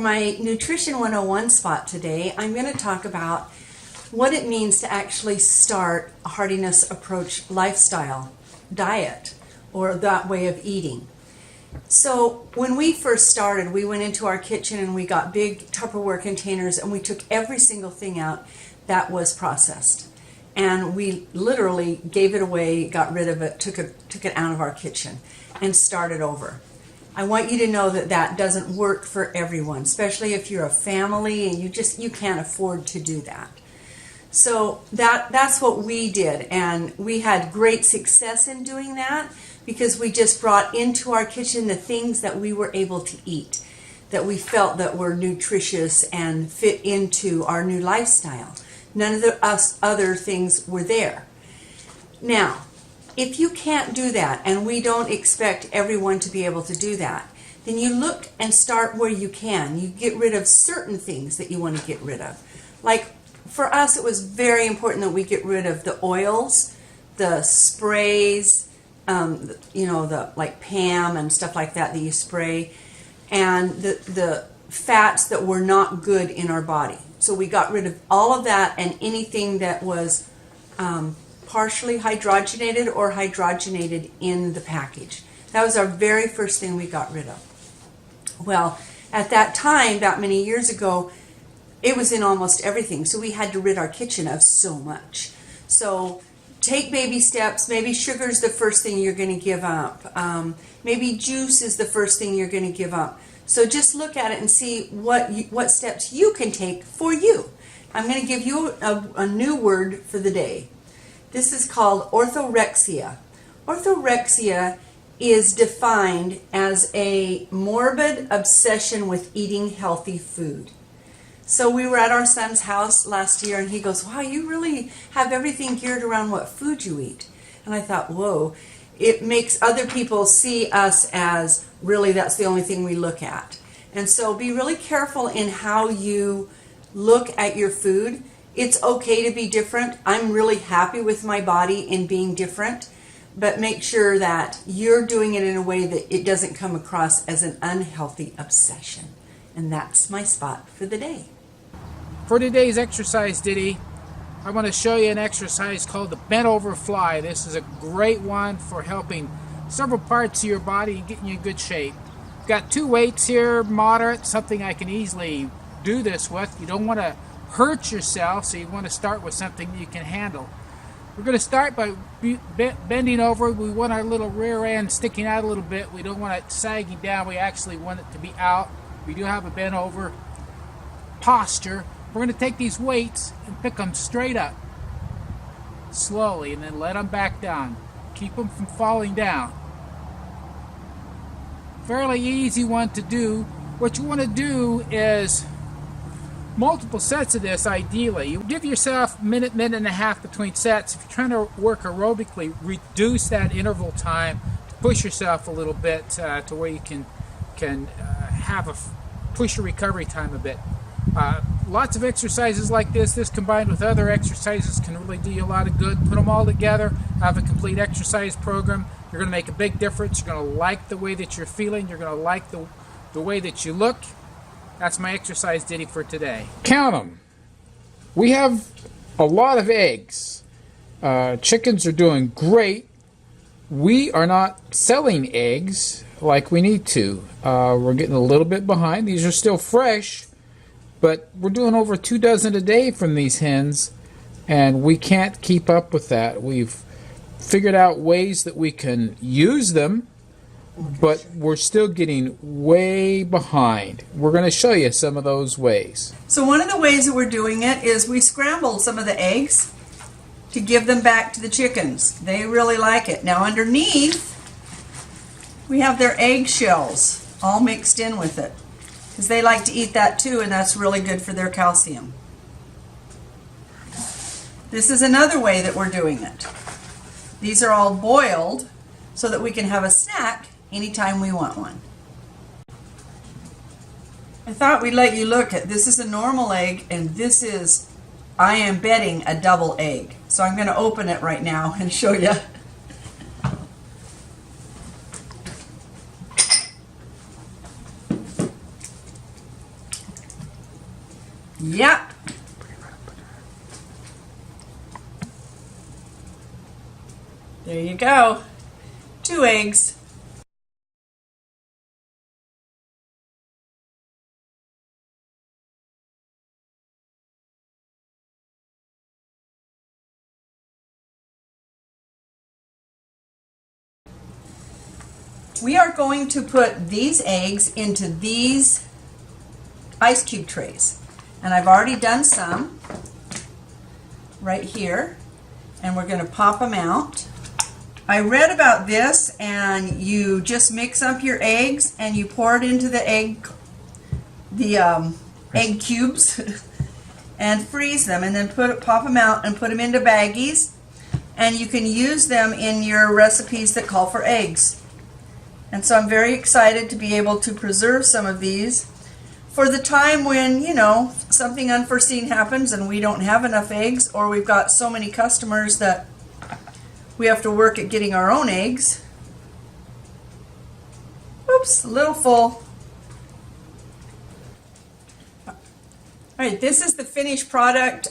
my Nutrition 101 spot today, I'm going to talk about what it means to actually start a hardiness approach lifestyle diet, or that way of eating. So when we first started, we went into our kitchen and we got big Tupperware containers and we took every single thing out that was processed. And we literally gave it away, got rid of it, took it out of our kitchen and started over. I want you to know that that doesn't work for everyone, especially if you're a family and you can't afford to do that. So that's what we did, and we had great success in doing that because we just brought into our kitchen the things that we were able to eat, that we felt that were nutritious and fit into our new lifestyle. None of the other things were there. Now, if you can't do that, and we don't expect everyone to be able to do that, then you look and start where you can. You get rid of certain things that you want to get rid of. Like for us, it was very important that we get rid of the oils, the sprays, the like Pam and stuff like that you spray, and the fats that were not good in our body. So we got rid of all of that and anything that was partially hydrogenated or hydrogenated in the package. That was our very first thing we got rid of. Well, at that time, that many years ago, it was in almost everything, so we had to rid our kitchen of so much. So take baby steps. Maybe sugar is the first thing you're going to give up. Maybe juice is the first thing you're going to give up. So just look at it and see what steps you can take for you. I'm going to give you a new word for the day. This is called orthorexia. Orthorexia is defined as a morbid obsession with eating healthy food. So we were at our son's house last year and he goes, wow, you really have everything geared around what food you eat. And I thought, whoa, it makes other people see us as really that's the only thing we look at. And so be really careful in how you look at your food. It's okay to be different. I'm really happy with my body in being different, but make sure that you're doing it in a way that it doesn't come across as an unhealthy obsession. And that's my spot for the day. For today's exercise ditty, I want to show you an exercise called the bent over fly. This is a great one for helping several parts of your body and getting you in good shape. Got two weights here, moderate, something I can easily do this with. You don't want to hurt yourself, so you want to start with something you can handle. We're going to start by bending over. We want our little rear end sticking out a little bit. We don't want it sagging down. We actually want it to be out. We do have a bent over posture. We're going to take these weights and pick them straight up slowly and then let them back down. Keep them from falling down. Fairly easy one to do. What you want to do is multiple sets of this ideally. You give yourself a minute and a half between sets. If you're trying to work aerobically, reduce that interval time to push yourself a little bit to where you can push your recovery time a bit. Lots of exercises like this combined with other exercises can really do you a lot of good. Put them all together, have a complete exercise program. You're going to make a big difference. You're going to like the way that you're feeling. You're going to like the way that you look. That's my exercise ditty for today. Count them. We have a lot of eggs. Chickens are doing great. We are not selling eggs like we need to. We're getting a little bit behind. These are still fresh, but we're doing over 2 dozen a day from these hens, and we can't keep up with that. We've figured out ways that we can use them, but we're still getting way behind. We're going to show you some of those ways. So one of the ways that we're doing it is we scrambled some of the eggs to give them back to the chickens. They really like it. Now underneath, we have their egg shells all mixed in with it, because they like to eat that too, and that's really good for their calcium. This is another way that we're doing it. These are all boiled so that we can have a snack anytime we want one. I thought we'd let you look at this. Is a normal egg, and this is, I am betting, a double egg. So I'm going to open it right now and show you. There you go. 2 eggs. We are going to put these eggs into these ice cube trays. And I've already done some right here. And we're going to pop them out. I read about this, and you just mix up your eggs and you pour it into the egg cubes and freeze them, and then pop them out and put them into baggies, and you can use them in your recipes that call for eggs. And so I'm very excited to be able to preserve some of these for the time when, you know, something unforeseen happens and we don't have enough eggs, or we've got so many customers that we have to work at getting our own eggs. Oops, a little full. All right, this is the finished product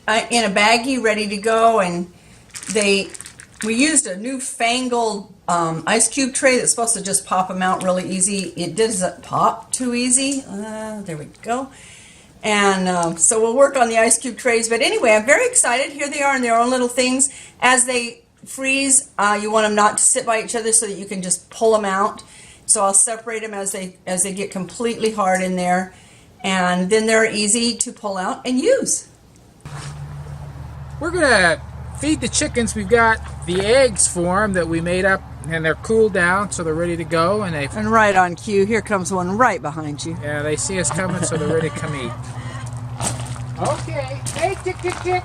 in a baggie ready to go, and we used a newfangled ice cube tray that's supposed to just pop them out really easy. It doesn't pop too easy. There we go. And so we'll work on the ice cube trays. But anyway, I'm very excited. Here they are in their own little things. As they freeze, you want them not to sit by each other so that you can just pull them out. So I'll separate them as they get completely hard in there. And then they're easy to pull out and use. We're going to feed the chickens. We've got the eggs for them that we made up, and they're cooled down, so they're ready to go. And right on cue, here comes one right behind you. Yeah, they see us coming, so they're ready to come eat. Okay. Hey, chick, chick, chick.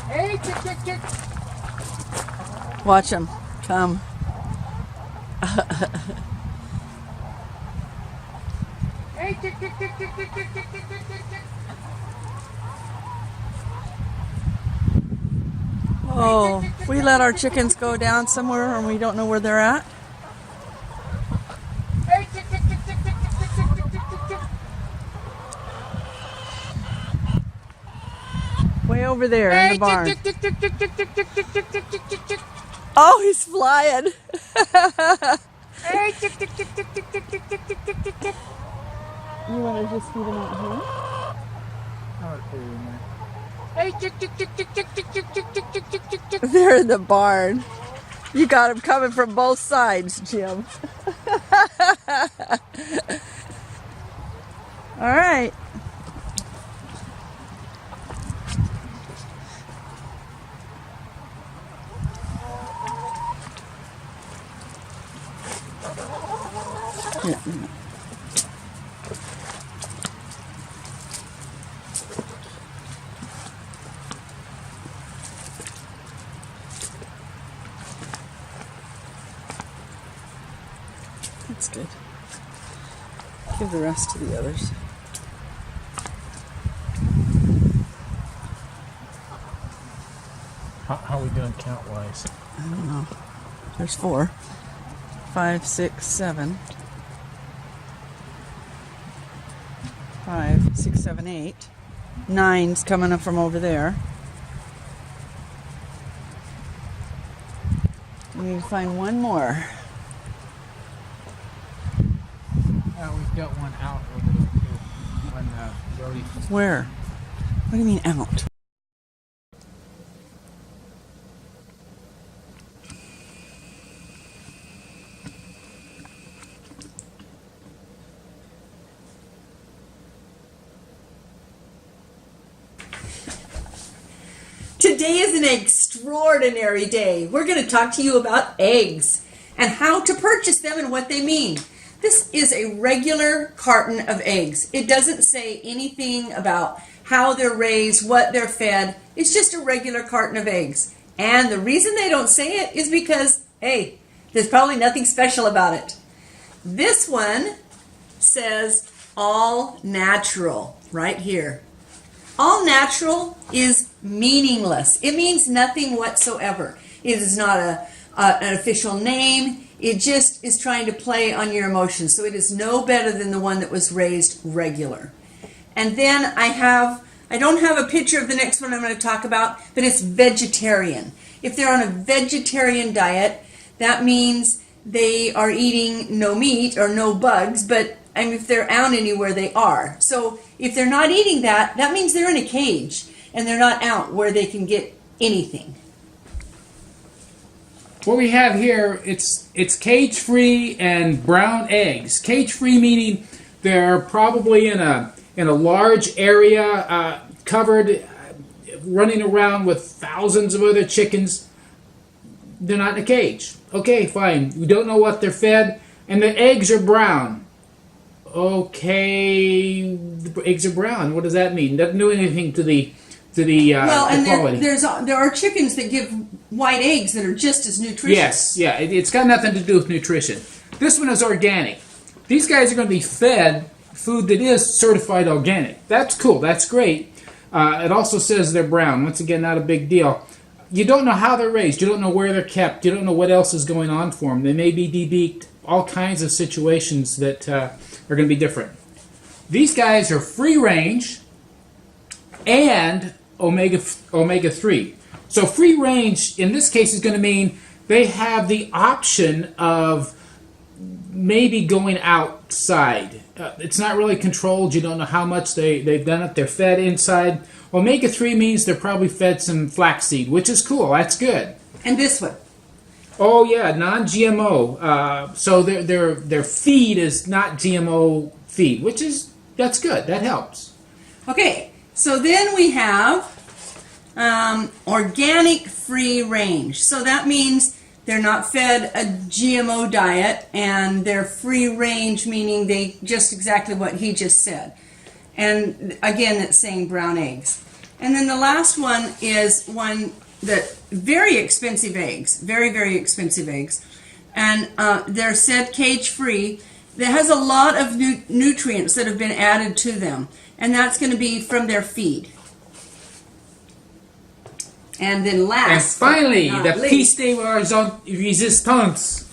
Hey, chick, chick, chick. Watch them come. Hey, chick, chick, chick, chick, chick, chick, chick, chick, chick, chick. Oh, we let our chickens go down somewhere and we don't know where they're at. Hey, chick, chick, chick, chick, chick, chick, chick, chick, chick, chick, chick. Way over there in the barn. Chick, chick, chick, chick, chick, chick, chick, chick, chick, chick, chick, chick, chick. Oh, he's flying. Hey, chick, chick, chick, chick, chick, chick, chick, chick, chick, chick, chick, chick. You want to just feed them out here? I'll put it in there. Hey, chick, chick, chick, chick, chick, chick, chick, chick, chick, chick, chick, chick, chick. They're in the barn. You got them coming from both sides, Jim. All right. Yeah. That's good. Give the rest to the others. How are we doing count-wise? I don't know. There's 4, 5, 6, 7. 5, 6, 7, 8. 9's coming up from over there. We need to find one more. We've got one out over there too. One Brody. Where? What do you mean out? Today is an extraordinary day. We're going to talk to you about eggs and how to purchase them and what they mean. This is a regular carton of eggs. It doesn't say anything about how they're raised, what they're fed. It's just a regular carton of eggs. And the reason they don't say it is because, hey, there's probably nothing special about it. This one says all natural right here. All natural is meaningless. It means nothing whatsoever. It is not an official name. It just is trying to play on your emotions. So it is no better than the one that was raised regular. And then I don't have a picture of the next one I'm going to talk about, but it's vegetarian. If they're on a vegetarian diet, that means they are eating no meat or no bugs, but I mean, if they're out anywhere, they are. So if they're not eating that, that means they're in a cage and they're not out where they can get anything. What we have here, it's cage-free and brown eggs. Cage-free meaning they're probably in a large area, covered, running around with thousands of other chickens. They're not in a cage. Okay, fine. We don't know what they're fed, and the eggs are brown. Okay, the eggs are brown. What does that mean? Doesn't do anything to the well, and quality. there are chickens that give white eggs that are just as nutritious. Yes, yeah, it's got nothing to do with nutrition. This one is organic. These guys are going to be fed food that is certified organic. That's cool. That's great. It also says they're brown. Once again, not a big deal. You don't know how they're raised. You don't know where they're kept. You don't know what else is going on for them. They may be debeaked. All kinds of situations that are going to be different. These guys are free range and omega-3. So free range in this case is going to mean they have the option of maybe going outside. It's not really controlled. You don't know how much they've done it. They're fed inside. Omega-3 means they're probably fed some flaxseed, which is cool. That's good. And this one. Oh yeah, non-GMO. So their feed is not GMO feed, that's good. That helps. Okay, so then we have organic free range. So that means they're not fed a GMO diet, and they're free range, meaning they just exactly what he just said. And again, it's saying brown eggs. And then the last one is one that very expensive eggs, very, very expensive eggs. And they're said cage free. That has a lot of nutrients that have been added to them. And that's going to be from their feed. And then last, and finally, but the piece de resistance,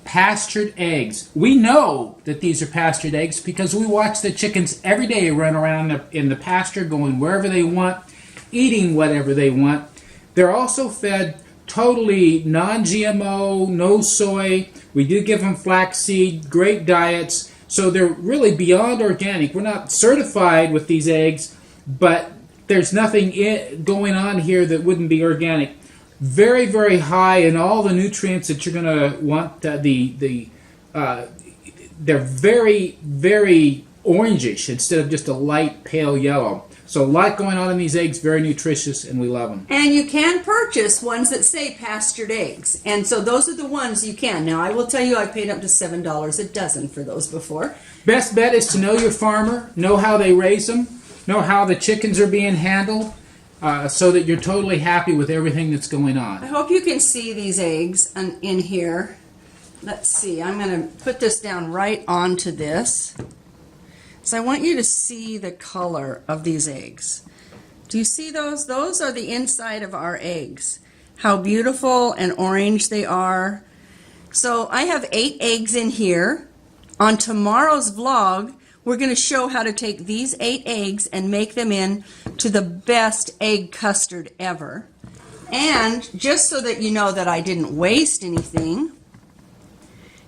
pastured eggs. We know that these are pastured eggs because we watch the chickens every day run around in the pasture, going wherever they want, eating whatever they want. They're also fed totally non-GMO, no soy. We do give them flaxseed, great diets. So they're really beyond organic. We're not certified with these eggs, but there's nothing going on here that wouldn't be organic. Very, very high in all the nutrients that you're going to want. They're very, very orangish instead of just a light pale yellow. So a lot going on in these eggs, very nutritious, and we love them. And you can purchase ones that say pastured eggs. And so those are the ones you can. Now, I will tell you I paid up to $7 a dozen for those before. Best bet is to know your farmer, know how they raise them, know how the chickens are being handled, so that you're totally happy with everything that's going on. I hope you can see these eggs in here. Let's see. I'm going to put this down right onto this. So I want you to see the color of these eggs. Do you see those? Those are the inside of our eggs. How beautiful and orange they are. So I have 8 eggs in here. On tomorrow's vlog, we're going to show how to take these 8 eggs and make them into the best egg custard ever. And just so that you know that I didn't waste anything,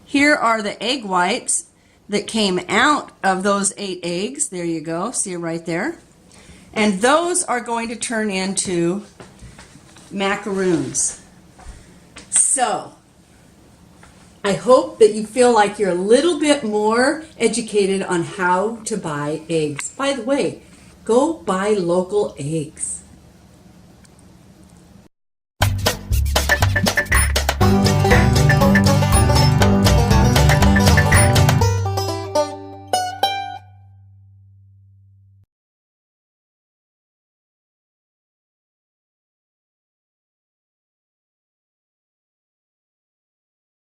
here are the egg whites that came out of those 8 eggs. There you go. See it right there. And those are going to turn into macaroons. So, I hope that you feel like you're a little bit more educated on how to buy eggs. By the way, go buy local eggs.